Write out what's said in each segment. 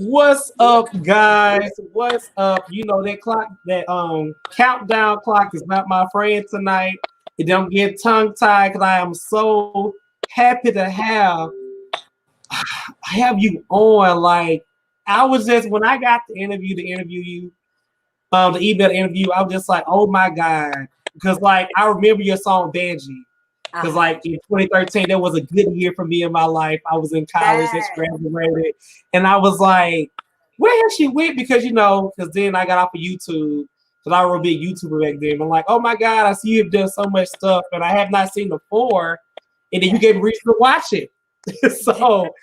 What's up, guys? What's up? You know that clock, that countdown clock is not my friend tonight. It don't get tongue tied because I am so happy to have you on. Like I was just when I got the interview to interview you, the email interview, I was just like, oh my god, because like I remember your song Banji. Because Uh-huh. like in 2013, that was a good year for me in my life. I was in college, just Yes. graduated, and I was like, "Where has she went?" Because because then I got off of YouTube, because I was a big YouTuber back then. I'm like, "Oh my God, I see you've done so much stuff, and I have not seen before." And then you Yes. gave me reason to watch it. So,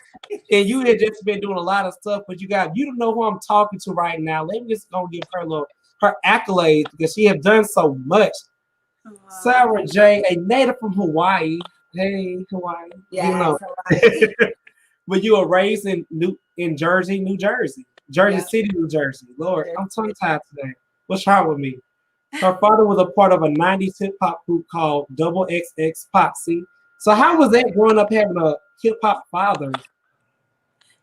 and you had just been doing a lot of stuff, but you don't know who I'm talking to right now. Let me just go give her her accolades because she have done so much. Sarah J, a native from Hawaii. Hey, Hawaii. Yes, Hawaii. But you were raised in Jersey, New Jersey. Jersey Yeah. City, New Jersey. Lord, Yes. I'm tongue tied today. What's wrong with me? Her father was a part of a 90s hip hop group called Double XX Posse. So how Yeah. was that growing up having a hip hop father?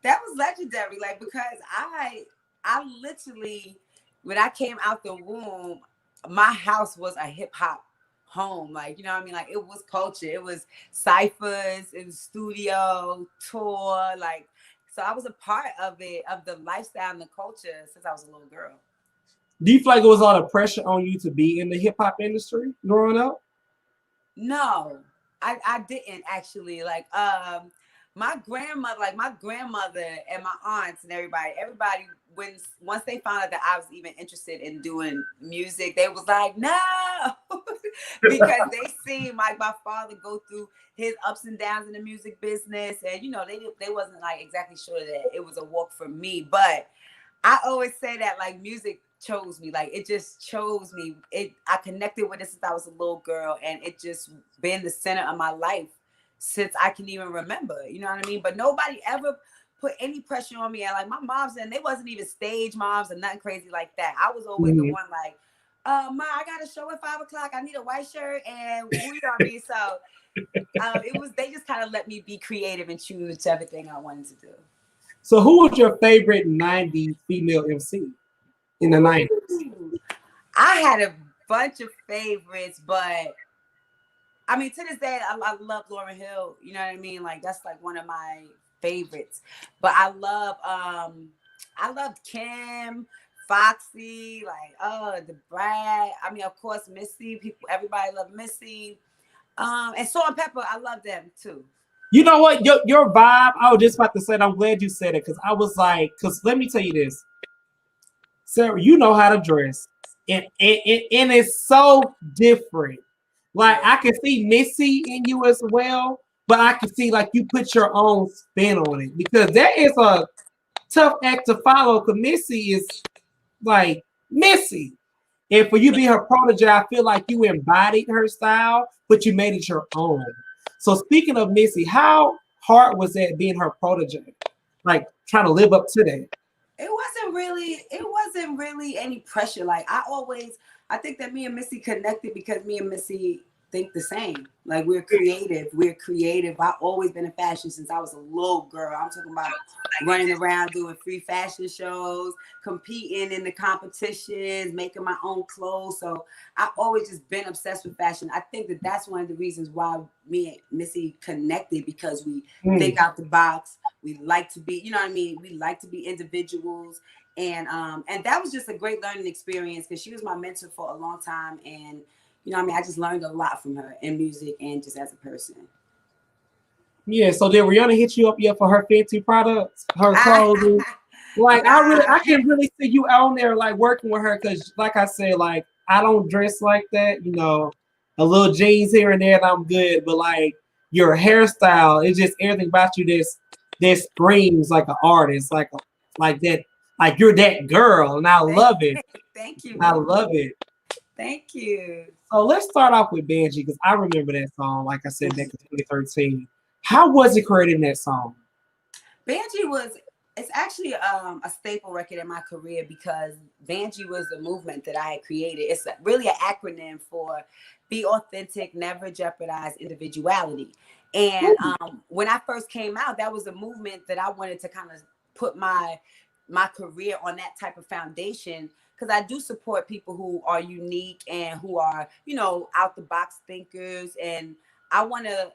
That was legendary. Like because I literally when I came out the womb, my house was a hip hop home. Like, you know what I mean? Like it was culture. It was ciphers, it was studio, tour, like so I was a part of it, of the lifestyle and the culture since I was a little girl. Do you feel like it was a lot of pressure on you to be in the hip hop industry growing up? No, I didn't actually. My grandmother and my aunts and everybody when once they found out that I was even interested in doing music, they was like, no, because they seen like my father go through his ups and downs in the music business, and they wasn't like exactly sure that it was a walk for me, but I always say that like music chose me. Like it just chose me. I connected with it since I was a little girl, and it just been the center of my life since I can even remember. You know what I mean? But nobody ever put any pressure on me. And like my moms, and they wasn't even stage moms or nothing crazy like that. I was always the Mhm. one like, Ma, I got a show at 5 o'clock. I need a white shirt, and who you know what I mean? So it was they just kind of let me be creative and choose whichever thing I wanted to do. So who was your favorite 90s female MC in the 90s? Ooh. I had a bunch of favorites, but I mean, to this day, I love Lauryn Hill. You know what I mean? Like that's like one of my favorites. But I loved Kim, Foxy, like the Brad. I mean, of course, Missy. Everybody loved Missy. And Salt and Pepper, I love them too. You know what? Your vibe, I was just about to say it. I'm glad you said it because I was like, because let me tell you this, Sarah, you know how to dress. And it's so different. Like Yeah. I can see Missy in you as well, but I can see like you put your own spin on it because that is a tough act to follow because Missy is like Missy. And for you being her protege, I feel like you embodied her style, but you made it your own. So speaking of Missy, how hard was that being her protege? Like trying to live up to that. It wasn't really any pressure. Like I think that me and Missy connected because me and Missy think the same. Like we're creative. I've always been in fashion since I was a little girl. I'm talking about running around doing free fashion shows, competing in the competitions, making my own clothes. So I always just been obsessed with fashion. I think that that's one of the reasons why me and Missy connected, because we Mm. think out the box. We like to be, you know what I mean? We like to be individuals. And that was just a great learning experience because she was my mentor for a long time. And you know what I mean? I just learned a lot from her in music and just as a person. Yeah, so did Rihanna hit you up yet for her fancy products, her clothing? Like I Nah. can really see you on there like working with her because like I said, like I don't dress like that, a little jeans here and there and I'm good, but like your hairstyle, it's just everything about you that screams like an artist, like that, like you're that girl, and I love it. Thank I you. love it. Thank you. So let's start off with Banji because I remember that song, like I said, back in 2013. How was it creating that song? Banji was it's actually a staple record in my career because Banji was the movement that I had created. It's really an acronym for be authentic, never jeopardize individuality. And when I first came out, that was a movement that I wanted to kind of put my my career on that type of foundation, because I do support people who are unique and who are, you know, out the box thinkers. And I wanted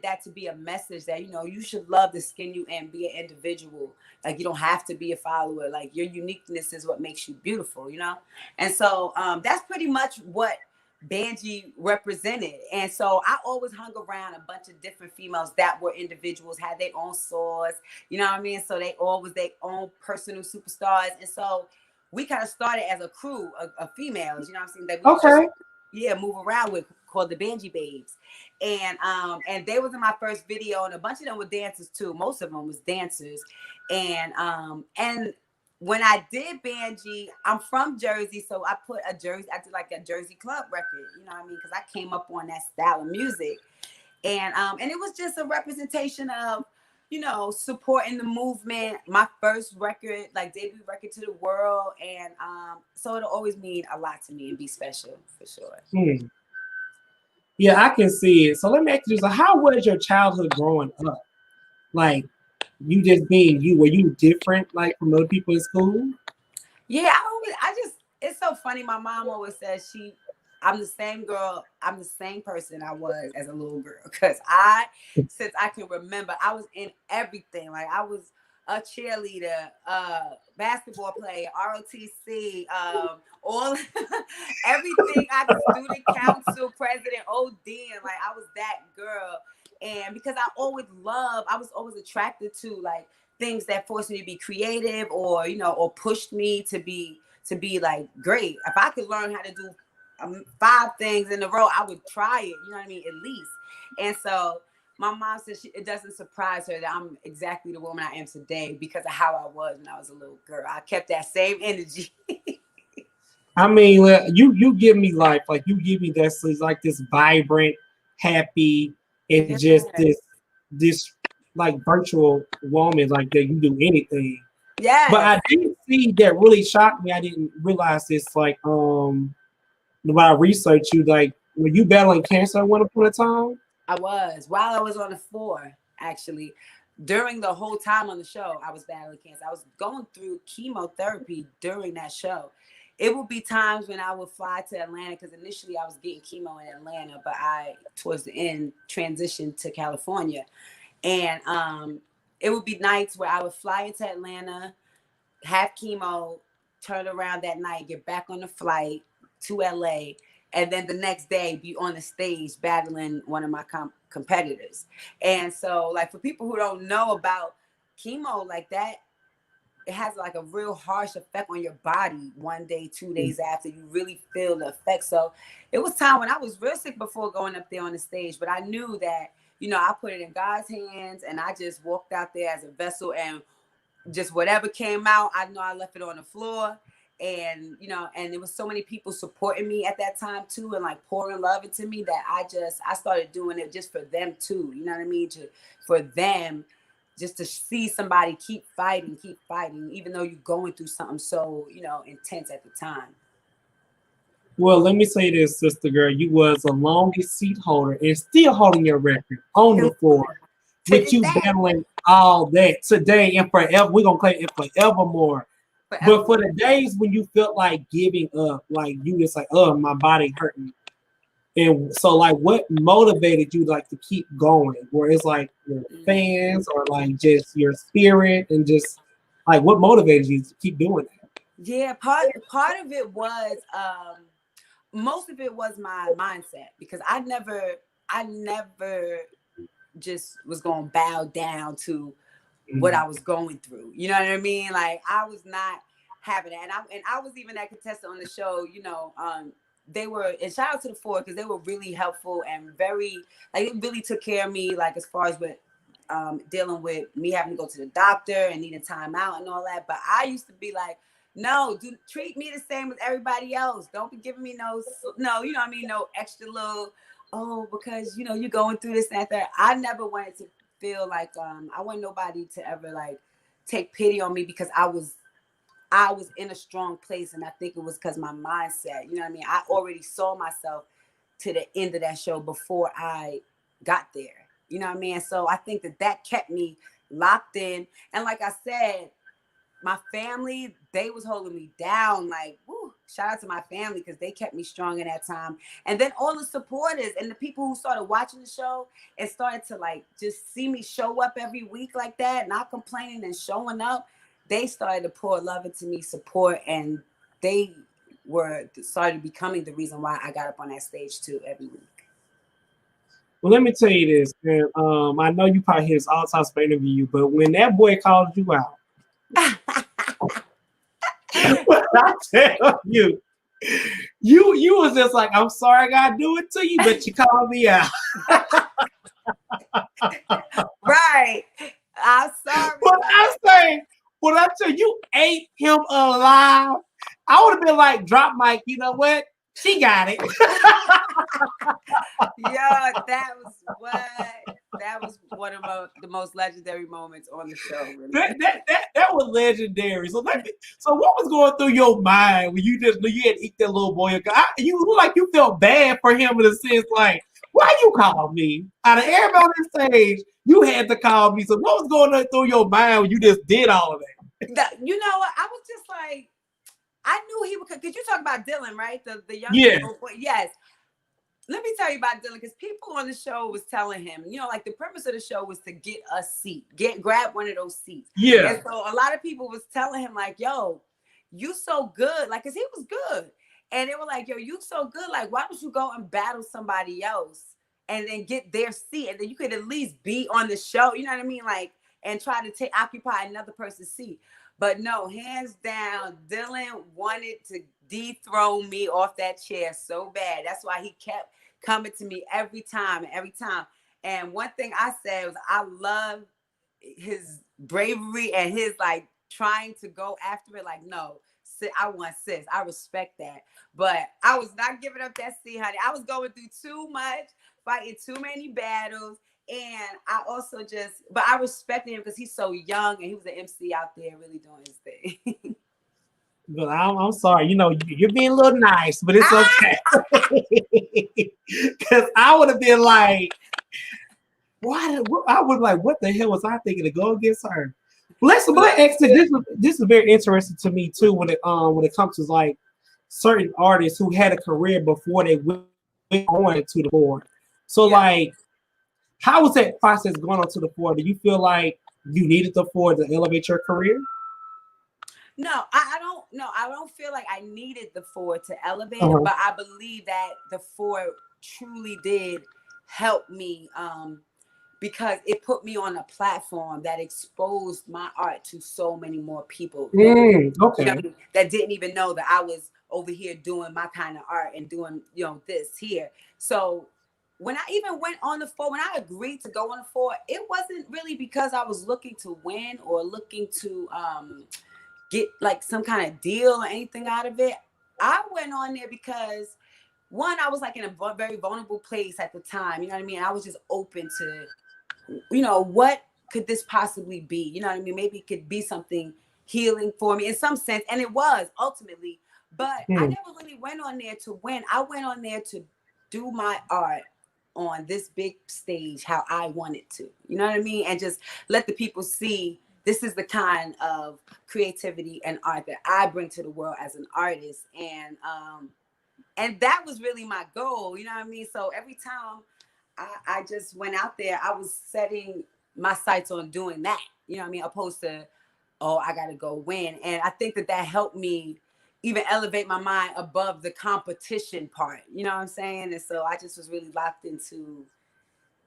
that to be a message that, you know, you should love the skin you and be an individual. Like, you don't have to be a follower. Like, your uniqueness is what makes you beautiful, you know? And so that's pretty much what Banji represented. And so I always hung around a bunch of different females that were individuals, had their own source, you know what I mean? So they all was their own personal superstars. And so we kind of started as a crew of females, you know what I'm saying? That we Okay. just, move around with, called the Banji Babes. And they was in my first video, and a bunch of them were dancers too. Most of them was dancers. And when I did Banji, I'm from Jersey, so I did like a Jersey club record, you know what I mean? Because I came up on that style of music. And it was just a representation of, you know, supporting the movement, my first record, like debut record to the world. And so it'll always mean a lot to me and be special for sure. Yeah, I can see it. So let me ask you this. How was your childhood growing up? Like, you just being you, were you different like from other people in school? Yeah, it's so funny. My mom always says I'm the same girl, I'm the same person I was as a little girl. Because since I can remember, I was in everything. Like, I was a cheerleader, basketball player, ROTC, all everything. I was student council president, OD, like I was that girl. And because I was always attracted to like things that forced me to be creative, or, you know, or pushed me to be like great. If I could learn how to do 5 things in a row, I would try it, you know what I mean, at least. And so my mom says it doesn't surprise her that I'm exactly the woman I am today because of how I was when I was a little girl. I kept that same energy. I mean, you give me life. Like, you give me this vibrant, happy, and just this like virtual woman, like that you do anything. Yeah. But I did see that really shocked me. I didn't realize this. Like, when I researched you, like, were you battling cancer at one upon a time? I was, while I was on the floor, actually. During the whole time on the show, I was battling cancer. I was going through chemotherapy during that show. It would be times when I would fly to Atlanta, because initially I was getting chemo in Atlanta, but I, towards the end, transitioned to California. And it would be nights where I would fly into Atlanta, have chemo, turn around that night, get back on the flight to LA, and then the next day be on the stage battling one of my competitors. And so, like, for people who don't know about chemo, like that, it has like a real harsh effect on your body. 1 day, 2 days after, you really feel the effect. So it was time when I was real sick before going up there on the stage, but I knew that, you know, I put it in God's hands, and I just walked out there as a vessel, and just whatever came out, I know I left it on the floor. And, you know, and there was so many people supporting me at that time too, and like pouring love into me, that I started doing it just for them too. You know what I mean? For them, just to see somebody keep fighting, even though you're going through something so, you know, intense at the time. Well, let me say this, sister girl. You was the longest seat holder and still holding your record on the floor. With you battling all that today and forever. We're going to claim it forevermore. But for the days when you felt like giving up, like you just like, oh, my body hurting. And so, like, what motivated you, like, to keep going? Where it's like your fans, or like just your spirit, and just like what motivated you to keep doing that? Yeah, part of it was most of it was my mindset, because I never just was going to bow down to what I was going through. You know what I mean? Like, I was not having that. And I was even that contestant on the show, you know, they were, and shout out to the 4, because they were really helpful and very, like, it really took care of me, like, as far as with dealing with me having to go to the doctor and needing time out and all that. But I used to be like, no, treat me the same as everybody else. Don't be giving me no, you know what I mean? No extra little, oh, because, you know, you're going through this and that. I never wanted to feel like I want nobody to ever like take pity on me, because I was in a strong place, and I think it was because my mindset, you know what I mean? I already saw myself to the end of that show before I got there, you know what I mean? So I think that kept me locked in. And like I said, my family, they was holding me down. Like, woo, shout out to my family because they kept me strong in that time. And then all the supporters and the people who started watching the show and started to like just see me show up every week like that, not complaining and showing up. They started to pour love into me, support, and they started becoming the reason why I got up on that stage too every week. Well, let me tell you this, man. I know you probably hear this all the time for interview, but when that boy called you out, what I tell you, you was just like, I'm sorry I gotta do it to you, but you called me out. Right. I'm sorry. What I tell you, ate him alive. I would have been like, drop mic, you know what? She got it. Yeah, that was one of the most legendary moments on the show. Really. That was legendary. So what was going through your mind when you had to eat that little boy? You look like you felt bad for him in a sense, like, why you call me? Out of everybody on the stage, you had to call me. So what was going on through your mind when you just did all of that? You know what? I was just like, I knew he would, because you talk about Dylan, right? The young boy. Yes. Let me tell you about Dylan, because people on the show was telling him, you know, like the purpose of the show was to get a seat, grab one of those seats. Yeah. And so a lot of people was telling him like, yo, you so good. Like, cause he was good. And they were like, yo, you so good. Like, why don't you go and battle somebody else and then get their seat? And then you could at least be on the show. You know what I mean? Like, and try to occupy another person's seat. But no, hands down, Dylan wanted to dethrone me off that chair so bad. That's why he kept coming to me every time. And one thing I said was, I love his bravery and his like trying to go after it. Like, no, I want sis. I respect that. But I was not giving up that seat, honey. I was going through too much, fighting too many battles. And I also but I respected him because he's so young and he was an MC out there really doing his thing. But I'm sorry, you know, you're being a little nice, but it's okay. Because I would have been like, I was like, what the hell was I thinking to go against her? Let's exit. This is very interesting to me too when it comes to like certain artists who had a career before they went on to the board. So like, how was that process going on to the floor? Do you feel like you needed the floor to elevate your career? No, I don't. No, I don't feel like I needed the four to elevate it, but I believe that the four truly did help me because it put me on a platform that exposed my art to so many more people. Okay. You know, that didn't even know that I was over here doing my kind of art and doing, you know, this here. So when I even went on the floor, when I agreed to go on the floor, it wasn't really because I was looking to win or looking to get like some kind of deal or anything out of it. I went on there because one, I was like in a very vulnerable place at the time. You know what I mean? I was just open to, you know, what could this possibly be? You know what I mean? Maybe it could be something healing for me in some sense. And it was ultimately, but I never really went on there to win. I went on there to do my art on this big stage how I wanted to. You know what I mean? And just let the people see this is the kind of creativity and art that I bring to the world as an artist. And that was really my goal. You know what I mean? So every time I just went out there, I was setting my sights on doing that. You know what I mean? Opposed to, oh, I got to go win. And I think that helped me even elevate my mind above the competition part. You know what I'm saying? And so I just was really locked into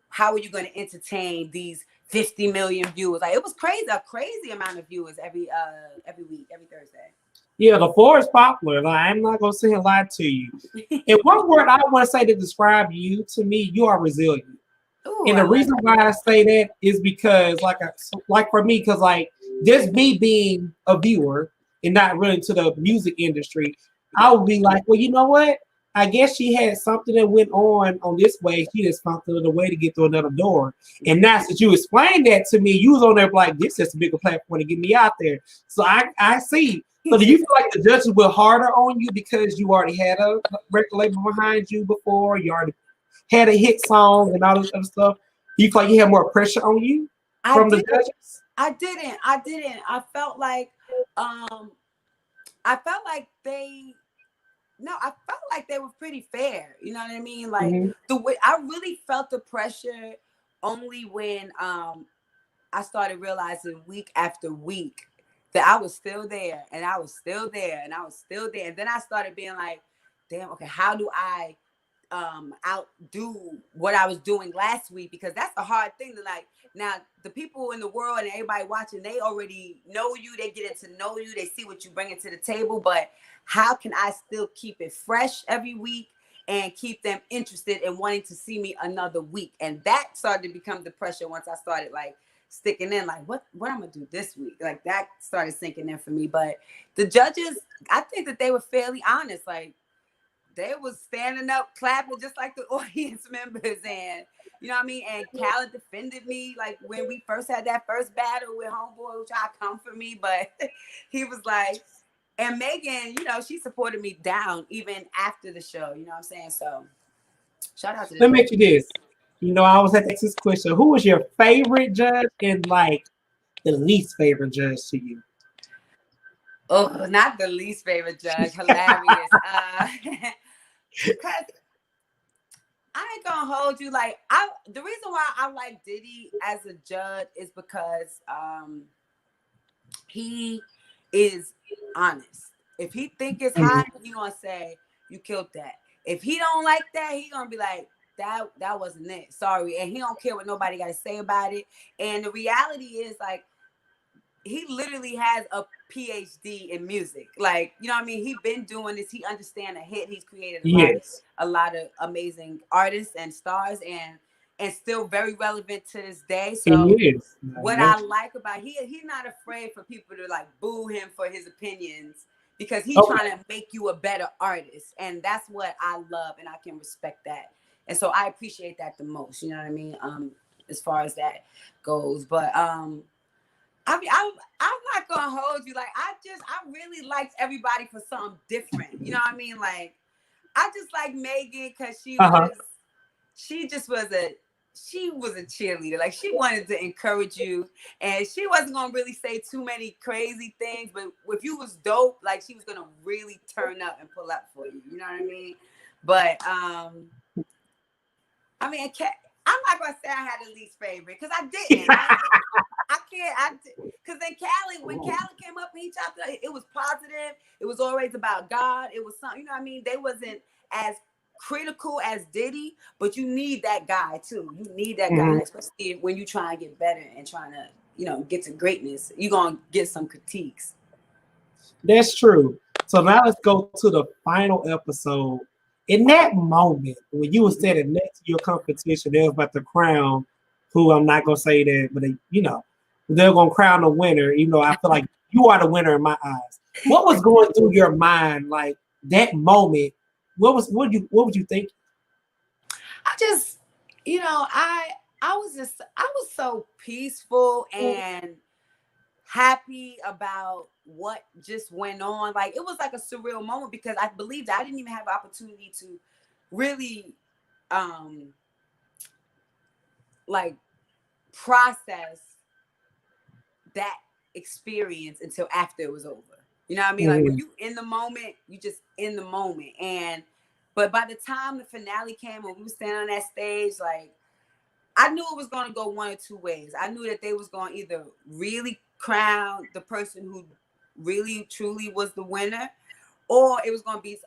how are you going to entertain these 50 million viewers? Like, it was crazy, a crazy amount of viewers every week, every Thursday. Yeah, the floor is popular. Like, I'm not gonna sit here and lie to you. And one word I want to say to describe you, to me, you are resilient. Ooh, and the reason why I say that is because, like for me, because like just me being a viewer and not really to the music industry, I would be like, well, you know what? I guess she had something that went on this way. She just found another way to get through another door. And now since you explained that to me, you was on there like, this is a bigger platform to get me out there. So I see. So do you feel like the judges were harder on you because you already had a record label behind you before? You already had a hit song and all this other stuff. Do you feel like you had more pressure on you from the judges? I didn't. I felt like I felt like I felt like they were pretty fair. You know what I mean? Like the way I really felt the pressure only when I started realizing week after week that I was still there and I was still there and I was still there. And then I started being like, damn, okay, how do I outdo what I was doing last week? Because that's a hard thing to like. Now the people in the world and everybody watching, they already know you, they get to know you, they see what you bring to the table. But how can I still keep it fresh every week and keep them interested in wanting to see me another week? And that started to become the pressure once I started like sticking in, like what I'm gonna do this week. Like that started sinking in for me. But the judges, I think that they were fairly honest. Like they was standing up, clapping just like the audience members, and you know what I mean. And Khaled defended me, like when we first had that first battle with Homeboy, who tried to come for me, but he was like, and Megan, you know, she supported me down even after the show. You know what I'm saying? So shout out to Let them. me ask you this. You know, I always have to ask this question: who was your favorite judge and like the least favorite judge to you? Oh, not the least favorite judge. Hilarious. Because I ain't gonna hold you. Like the reason why I like Diddy as a judge is because he is honest. If he think it's hot, he gonna say you killed that. If he don't like that, he gonna be like that wasn't it. Sorry, and he don't care what nobody got to say about it. And the reality is like he literally has a PhD in music. Like, you know what I mean? He been doing this. He understands a hit. He's created a lot of amazing artists and stars and still very relevant to this day. So what I like about he's not afraid for people to like boo him for his opinions because he's trying to make you a better artist. And that's what I love and I can respect that. And so I appreciate that the most, you know what I mean? As far as that goes. But I mean, I'm not gonna hold you. Like, I really liked everybody for something different. You know what I mean? Like, I just like Megan because she was a cheerleader. Like, she wanted to encourage you, and she wasn't gonna really say too many crazy things. But if you was dope, like, she was gonna really turn up and pull up for you. You know what I mean? But I mean, I'm not gonna say I had the least favorite because I didn't. I can't. Because when Cali came up and he chopped it, it was positive. It was always about God. It was something, you know what I mean? They wasn't as critical as Diddy, but you need that guy too. You need that guy, especially when you try and get better and trying to, you know, get to greatness. You're going to get some critiques. That's true. So now let's go to the final episode. In that moment, when you were standing next to your competition, they was about to crown who I'm not going to say that, but you know, they're going to crown the winner. You know, I feel like you are the winner in my eyes. What was going through your mind, like that moment? What was you think? I just, you know, I was so peaceful and happy about what just went on. Like, it was like a surreal moment because I believed I didn't even have an opportunity to really like process that experience until after it was over. You know what I mean? Like, when you in the moment, you just in the moment. But by the time the finale came and we were standing on that stage, like, I knew it was going to go one or two ways. I knew that they was going to either really crown the person who really truly was the winner, or it was going to be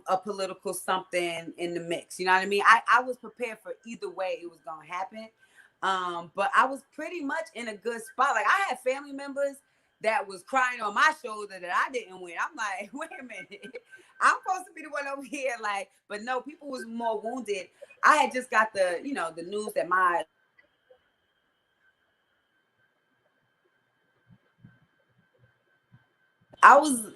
a political something in the mix. You know what I mean? I was prepared for either way it was going to happen. But I was pretty much in a good spot. Like, I had family members that was crying on my shoulder that I didn't win. I'm like, wait a minute. I'm supposed to be the one over here. Like, but no, people was more wounded. I had just got the news that I was,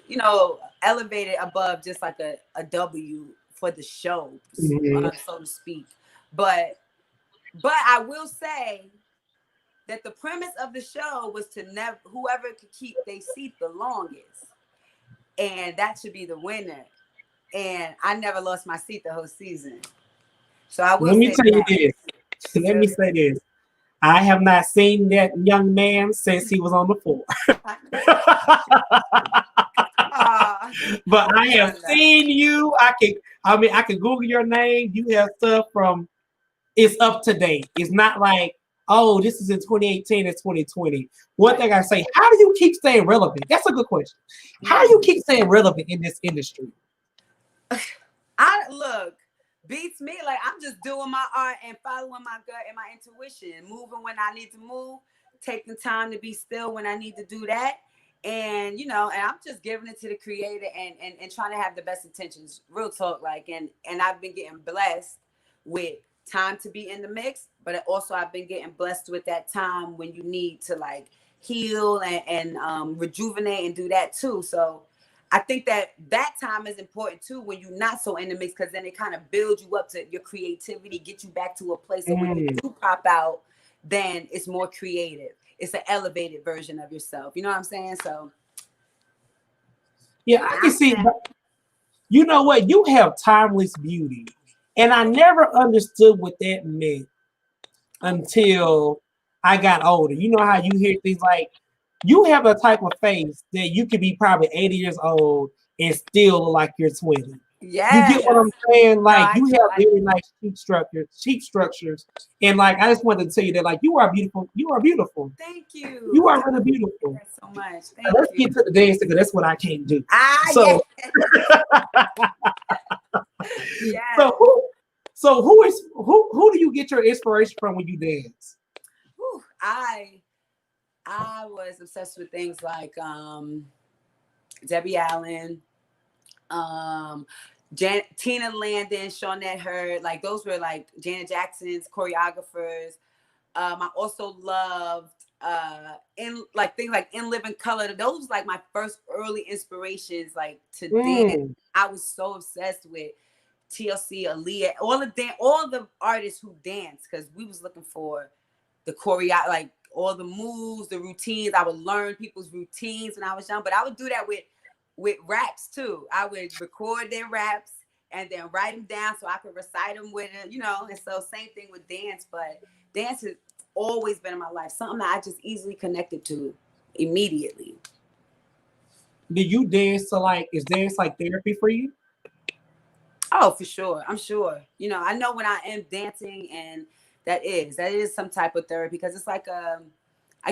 elevated above just like a W for the show, so to speak. But I will say that the premise of the show was to whoever could keep their seat the longest, and that should be the winner. And I never lost my seat the whole season. So I will Let me tell you that. this. Let me say this. I have not seen that young man since he was on the floor. But I have seen you. I can Google your name. You have stuff from, it's up to date. It's not like, oh, this is in 2018 and 2020. One thing I say, how do you keep staying relevant? That's a good question. How do you keep staying relevant in this industry? Look, beats me. Like, I'm just doing my art and following my gut and my intuition, moving when I need to move, taking time to be still when I need to do that. And and I'm just giving it to the creator and trying to have the best intentions. Real talk, like, and I've been getting blessed with time to be in the mix, but also I've been getting blessed with that time when you need to like heal and rejuvenate and do that too. So I think that time is important too when you're not so in the mix, because then it kind of builds you up to your creativity, get you back to a place that when you do pop out, then it's more creative. It's an elevated version of yourself. You know what I'm saying? So yeah, I can see. You know what? You have timeless beauty. And I never understood what that meant until I got older. You know how you hear things like, you have a type of face that you could be probably 80 years old and still look like you're 20. Yes. You get what I'm saying? Like, you have very nice cheek structures. And like, I just wanted to tell you that, like, you are beautiful. You are beautiful. Thank you. You are really beautiful. Thank you so much. Let's get to the dance because that's what I can't do. So, yeah. So who do you get your inspiration from when you dance? I was obsessed with things like Debbie Allen, Tina Landon, Shawnette Hurd, like those were like Janet Jackson's choreographers. I also loved in like things like In Living Color. Those like my first early inspirations, like to dance. I was so obsessed with TLC, Aaliyah, all the artists who dance, because we was looking for the choreo, like all the moves, the routines. I would learn people's routines when I was young, but I would do that with raps too. I would record their raps and then write them down so I could recite them with it, and so same thing with dance, but dance has always been in my life, something that I just easily connected to immediately. Do you dance is dance like therapy for you? Oh, for sure. I'm sure. I know when I am dancing, and that is some type of therapy, because it's like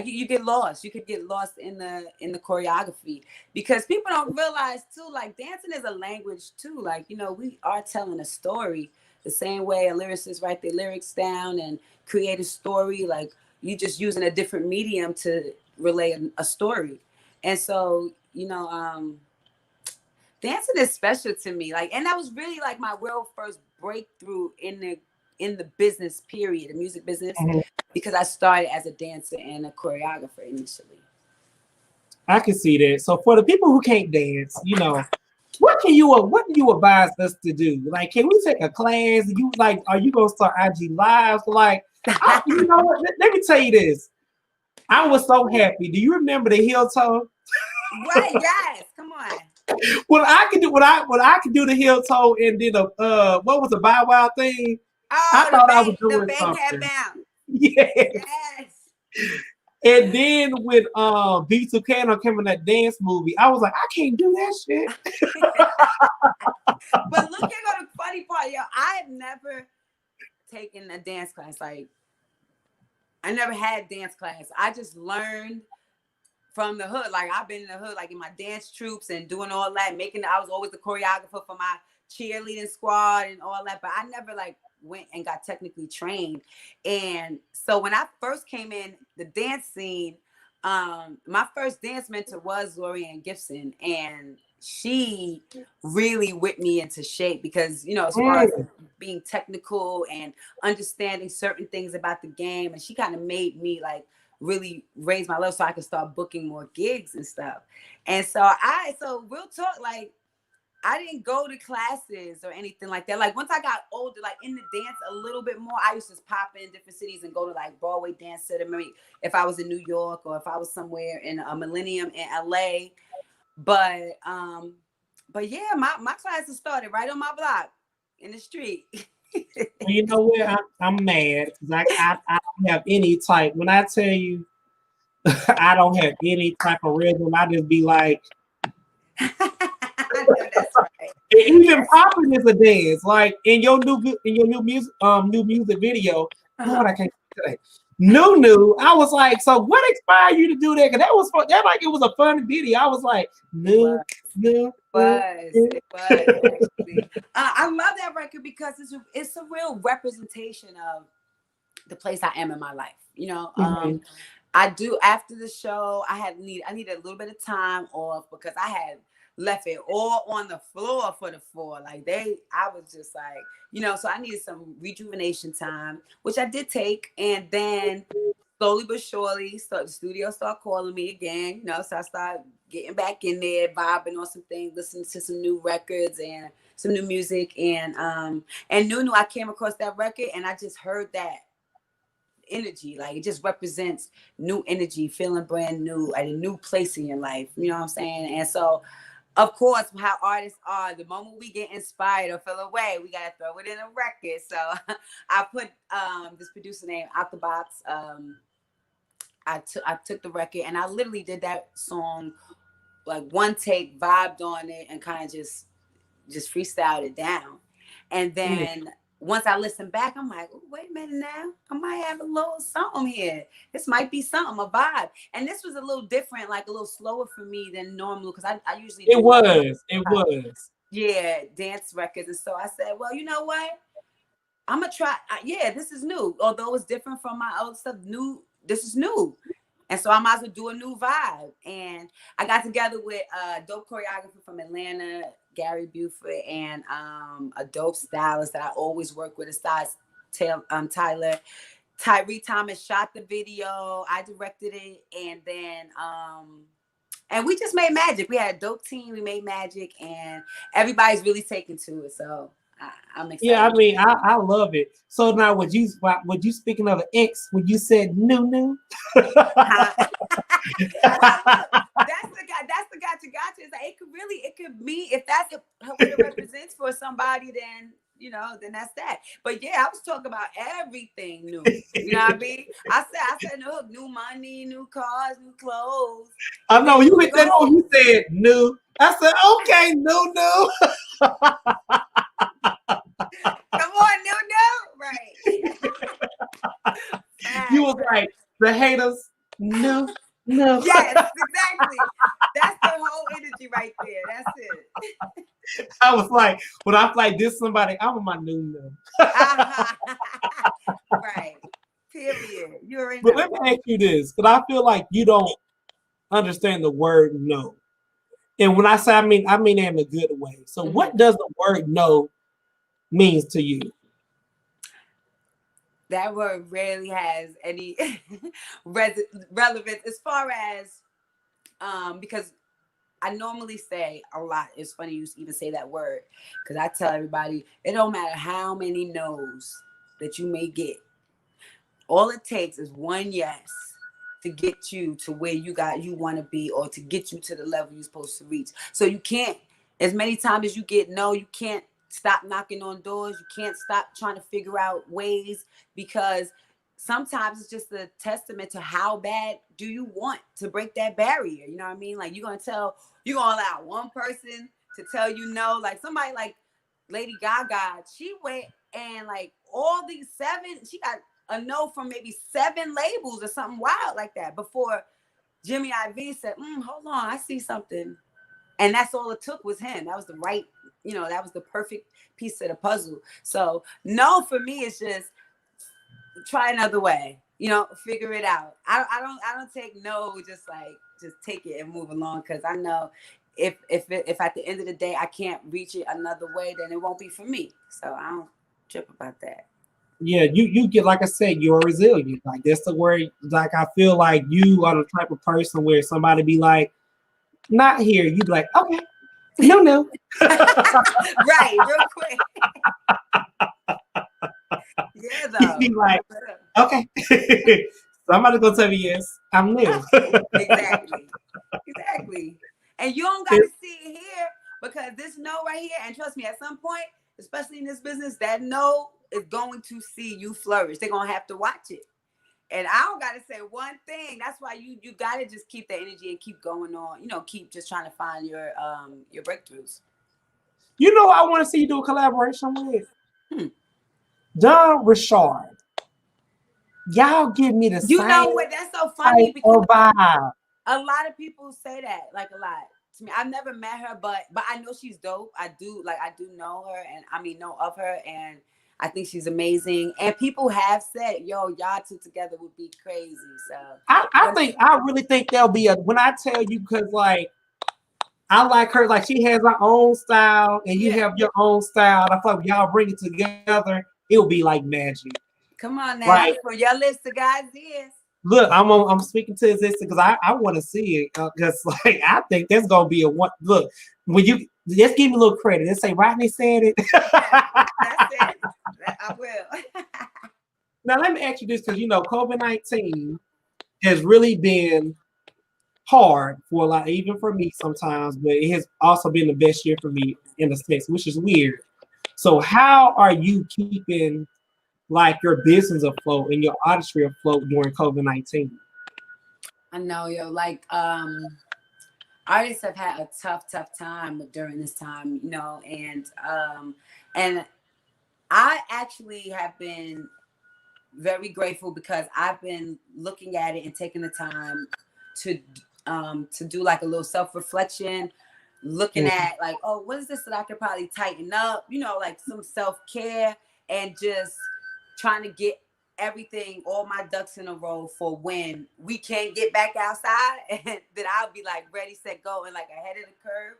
you get lost. You could get lost in the choreography, because people don't realize too, like dancing is a language too. Like, we are telling a story the same way a lyricist write their lyrics down and create a story. Like, you just using a different medium to relay a story. And so, dancing is special to me. Like, and that was really like my real first breakthrough in the business period, the music business, because I started as a dancer and a choreographer initially. I can see that. So for the people who can't dance, what do you advise us to do? Like, can we take a class? Are you gonna start IG lives? Like, you know what? Let me tell you this. I was so happy. Do you remember the heel toe? What? Yes. Come on. When I could do the heel toe and did what was the Bow Wow thing? I thought I was doing something. Yes. And then when B2K came in that dance movie, I was like, I can't do that shit. But look at the funny part, yo. I have never taken a dance class. Like, I never had dance class. I just learned from the hood. Like, I've been in the hood, like in my dance troops and doing all that, I was always the choreographer for my cheerleading squad and all that, but I never like went and got technically trained. And so when I first came in the dance scene, my first dance mentor was Lorianne Gibson, and she really whipped me into shape, because as far as being technical and understanding certain things about the game, and she kind of made me like really raise my level so I could start booking more gigs and stuff. And so real talk, like, I didn't go to classes or anything like that. Like, once I got older, like in the dance a little bit more, I used to pop in different cities and go to like Broadway Dance Center. Maybe if I was in New York or if I was somewhere in a Millennium in LA. But yeah, my classes started right on my block in the street. You know what? I'm mad because I don't have any type. When I tell you I don't have any type of rhythm, I just be like, I know that's right. even popping is a dance. Like in your new music video. Lord, I can't say new. I was like, so what inspired you to do that? Because that was fun. That like it was a fun video. I was like, new. It was actually. I love that record because it's a real representation of the place I am in my life. You know, I do after the show. I needed a little bit of time off because I had left it all on the floor for the four. I was just like, you know, so I needed some rejuvenation time, which I did take, and then slowly but surely, the studio started calling me again. You know, so I started getting back in there, vibing on some things, listening to some new records and some new music, and Nunu, I came across that record, and I just heard that energy. Like, it just represents new energy, feeling brand new at a new place in your life. You know what I'm saying? And so, of course, how artists are, the moment we get inspired or feel away, we gotta throw it in a record. So I put this producer named Out the Box. I took the record and I literally did that song like one take, vibed on it, and kind of just freestyled it down. And then once I listened back, I'm like, oh, wait a minute now. I might have a little something here. This might be something, a vibe. And this was a little different, like a little slower for me than normal, because I usually do. It was. Yeah, dance records. And so I said, well, you know what? I'm going to try. Yeah, this is new. Although it's different from my old stuff, this is new. And so I might as well do a new vibe. And I got together with a dope choreographer from Atlanta, Gary Buford, and a dope stylist that I always work with, Tyler. Tyree Thomas shot the video. I directed it. And then and we just made magic. We had a dope team. We made magic. And everybody's really taking to it. So I'm excited. Yeah, I mean, I love it. So now, would you speaking of an ex, when you said new? That's the gotcha. It's like it could be, if that's what it represents for somebody, then then that's that. But yeah, I was talking about everything new. You know what I mean? I said no, new money, new cars, new clothes. I know you hit that on. You said new. I said okay, new. Come on, new, right? You was like the haters, no. Yes, exactly. That's the whole energy right there. That's it. I was like, when I like this somebody, I'm on my new. Right. Period. You already know. But let me ask you this, because I feel like you don't understand the word no. And when I say I mean it in a good way. So what does the word no means to you? That word rarely has any relevance as far as because I normally say a lot. It's funny you even say that word, because I tell everybody it don't matter how many no's that you may get. All it takes is one yes to get you to where you want to be, or to get you to the level you're supposed to reach. So you can't, as many times as you get no, you can't stop knocking on doors. You can't stop trying to figure out ways, because sometimes it's just a testament to how bad do you want to break that barrier. You know what I mean? Like, you're gonna allow one person to tell you no. Like somebody like Lady Gaga, she went and like all these she got a no from maybe 7 labels or something wild like that before Jimmy Iovine said, hold on, I see something. And that's all it took was him. That was the right, that was the perfect piece of the puzzle. So no, for me, it's just try another way, figure it out. I don't take no, just take it and move along. Cause I know if at the end of the day, I can't reach it another way, then it won't be for me. So I don't trip about that. Yeah, you get, like I said, you're resilient. Like, that's the word. Like, I feel like you are the type of person where somebody be like, not here. You be like, okay, no. Right, real quick. Yeah, though. You be like, okay. Somebody's gonna tell me yes, I'm new. Exactly. And you don't gotta see it here, because this no right here, and trust me, at some point, especially in this business, that no is going to see you flourish. They're gonna have to watch it. And I don't gotta say one thing. That's why you gotta just keep the energy and keep going on. You know, keep just trying to find your breakthroughs. You know, I want to see you do a collaboration with Don Richard. Y'all give me the You same know what? That's so funny because vibe. a lot of people say that, like a lot to me. I've never met her, but I know she's dope. I do know her, and I mean know of her, and I think she's amazing. And people have said, "Yo, y'all two together would be crazy." So I really think there'll be when I tell you, because like I like her, like she has her own style, and you have your own style. I thought y'all bring it together, it'll be like magic. Come on now, like, from your lips to God's ears. Look, I'm speaking to existence because I want to see it because like I think there's gonna be a one. Look, when you just give me a little credit, let's say Rodney said it. That's it. I will. Now let me ask you this, because you know COVID-19 has really been hard for a lot, even for me sometimes, but it has also been the best year for me in the States, which is weird. So how are you keeping like your business afloat and your artistry afloat during COVID-19? I know, yo, like artists have had a tough time during this time, you know, and I actually have been very grateful because I've been looking at it and taking the time to do like a little self-reflection, looking at like, oh, what is this that I could probably tighten up, you know, like some self-care, and just trying to get everything, all my ducks in a row for when we can get back outside, and then I'll be like ready, set, go, and like ahead of the curve.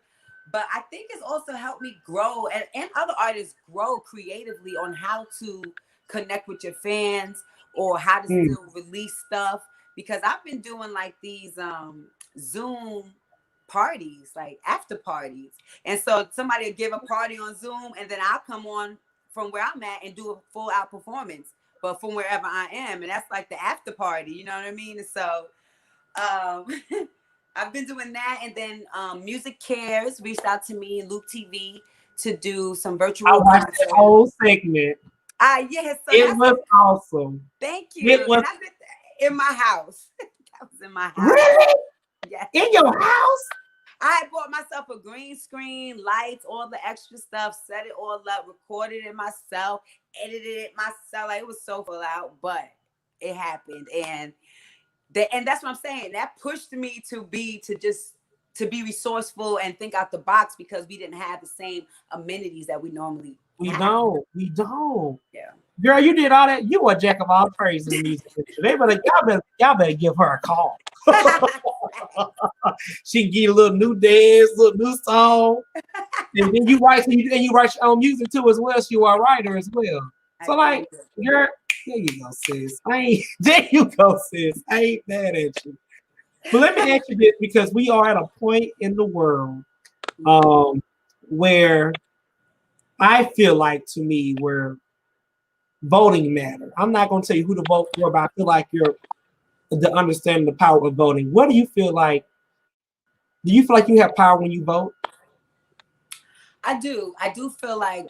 But I think it's also helped me grow, and other artists grow creatively on how to connect with your fans or how to still release stuff, because I've been doing like these Zoom parties, like after parties, and so somebody will give a party on Zoom, and then I'll come on from where I'm at and do a full out performance, but from wherever I am, and that's like the after party, you know what I mean? And so I've been doing that, and then Music Cares reached out to me, Luke TV, to do some virtual. I watched the whole segment. Yes, so it was awesome. Thank you. It was, and I did that in my house. That was in my house. Really? Yes. In your house? I had bought myself a green screen, lights, all the extra stuff, set it all up, recorded it myself, edited it myself. Like, it was so full out, but it happened. And that's what I'm saying. That pushed me to be resourceful and think out the box, because we didn't have the same amenities that we normally have. We don't. Yeah. Girl, you did all that. You were a jack of all trades in the music industry. Y'all better give her a call. She can get a little new dance, little new song. And then you write your own music too as well. So you are a writer as well. So like, girl, there you go, sis. There you go, sis. I ain't mad at you. But let me ask you this, because we are at a point in the world where I feel like, to me, where voting matter. I'm not going to tell you who to vote for, but I feel like you're the understanding the power of voting. What do you feel like? Do you feel like you have power when you vote? I do. I do feel like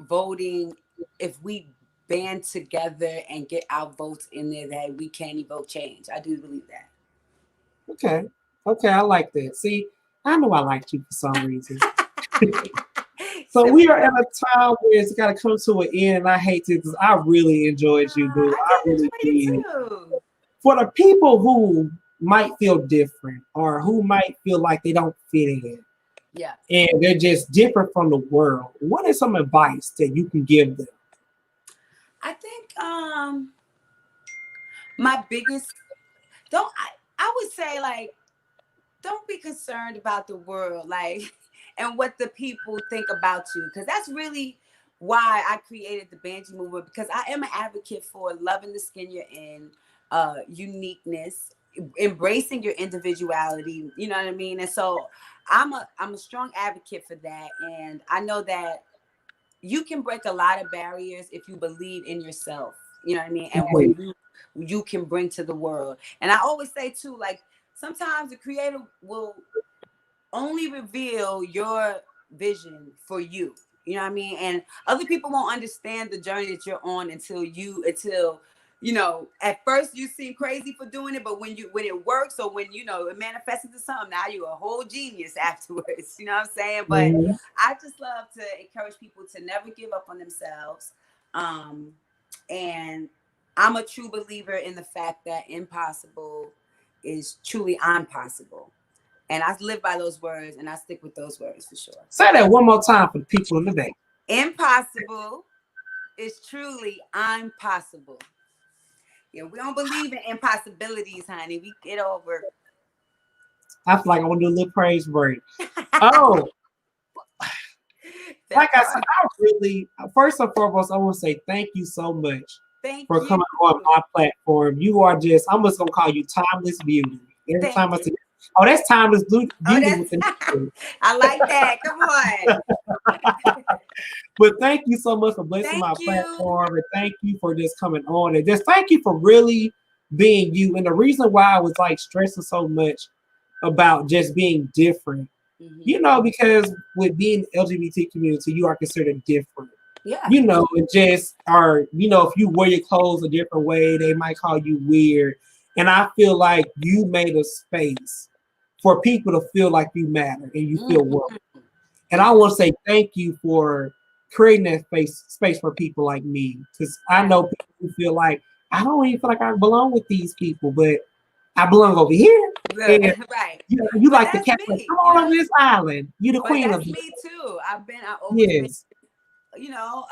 voting, if we band together and get our votes in there, that we can evoke change. I do believe that. Okay, I like that. See, I know I liked you for some reason. So we are at a time where it's got to come to an end, and I hate it because I really enjoyed you, boo. I really did. For the people who might feel different, or who might feel like they don't fit in, and they're just different from the world, what is some advice that you can give them? I think my biggest I would say, like, don't be concerned about the world, like, and what the people think about you, because that's really why I created the Banji movement, because I am an advocate for loving the skin you're in, uniqueness, embracing your individuality, you know what I mean? And so I'm a strong advocate for that, and I know that you can break a lot of barriers if you believe in yourself, you know what I mean, and what you can bring to the world. And I always say too, like, sometimes the creator will only reveal your vision for you. You know what I mean? And other people won't understand the journey that you're on until you know, at first you seem crazy for doing it, but when it works, or when, you know, it manifests into something, now you're a whole genius afterwards. You know what I'm saying? But I just love to encourage people to never give up on themselves. And I'm a true believer in the fact that impossible is truly impossible. And I live by those words, and I stick with those words for sure. Say that one more time for the people in the day. Impossible is truly impossible. Yeah, we don't believe in impossibilities, honey. We get over. I feel like I want to do a little praise break. Oh, like I said, I really, first and foremost, I want to say thank you so much for coming on my platform. You are just, I'm just going to call you Timeless Beauty. Every time I say, oh, that's Timeless Beauty. I like that. Come on. But thank you so much for blessing my platform. And thank you for just coming on. And just thank you for really being you. And the reason why I was like stressing so much about just being different, you know, because with being LGBT community, you are considered different. Yeah. You know, and just are, you know, if you wear your clothes a different way, they might call you weird. And I feel like you made a space for people to feel like you matter and you feel welcome. And I want to say thank you for creating that space for people like me. Because I know people who feel like, I don't even feel like I belong with these people, but I belong over here. And, right. You like the captain. Come on this island. You the queen of me too. I always been, you know,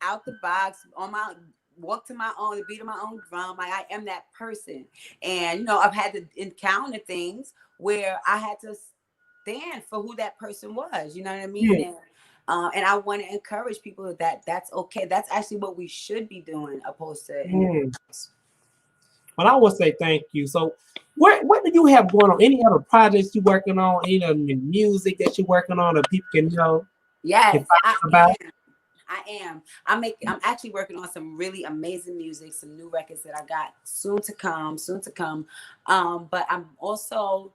out the box, on my walk to my own, beat of my own drum. I am that person. And, you know, I've had to encounter things where I had to stand for who that person was. You know what I mean? And I want to encourage people that that's okay. That's actually what we should be doing, opposed to. But I want to say thank you. So what do you have going on? Any other projects you working on? Any other music that you're working on that people can know? Yes, I am. I'm actually working on some really amazing music, some new records that I got soon to come. But I'm also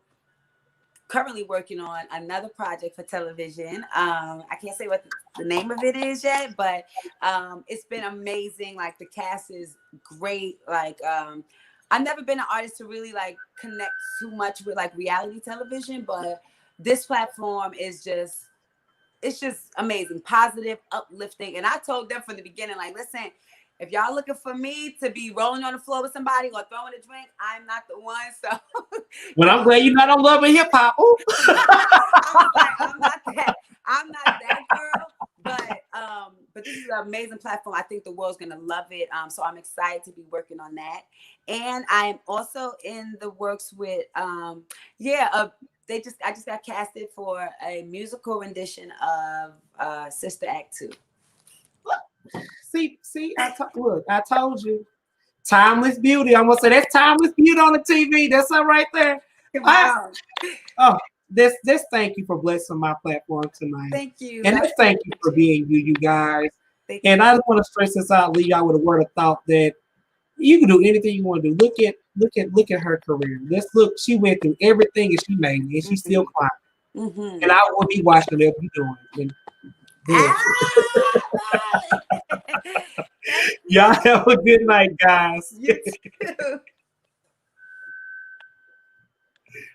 currently working on another project for television. I can't say what the name of it is yet, but it's been amazing. Like, the cast is great. Like, I've never been an artist to really like connect too much with like reality television, but this platform is just, it's just amazing, positive, uplifting. And I told them from the beginning, like, listen, if y'all looking for me to be rolling on the floor with somebody or throwing a drink, I'm not the one. So, well, I'm glad you're not on Love and Hip Hop. I was like, I'm not that girl. But this is an amazing platform. I think the world's gonna love it. So I'm excited to be working on that. And I'm also in the works with I just got casted for a musical rendition of Sister Act 2. See, I told you. Timeless Beauty. I'm gonna say that's Timeless Beauty on the TV. That's it right there. Wow. This thank you for blessing my platform tonight. Thank you. And thank you for being you guys. And I just want to stress this out, leave y'all with a word of thought that you can do anything you want to do. Look at her career. She went through everything and she made it, and she's still climbing. And I will be watching whatever you're doing. Y'all have a good night, guys. You too.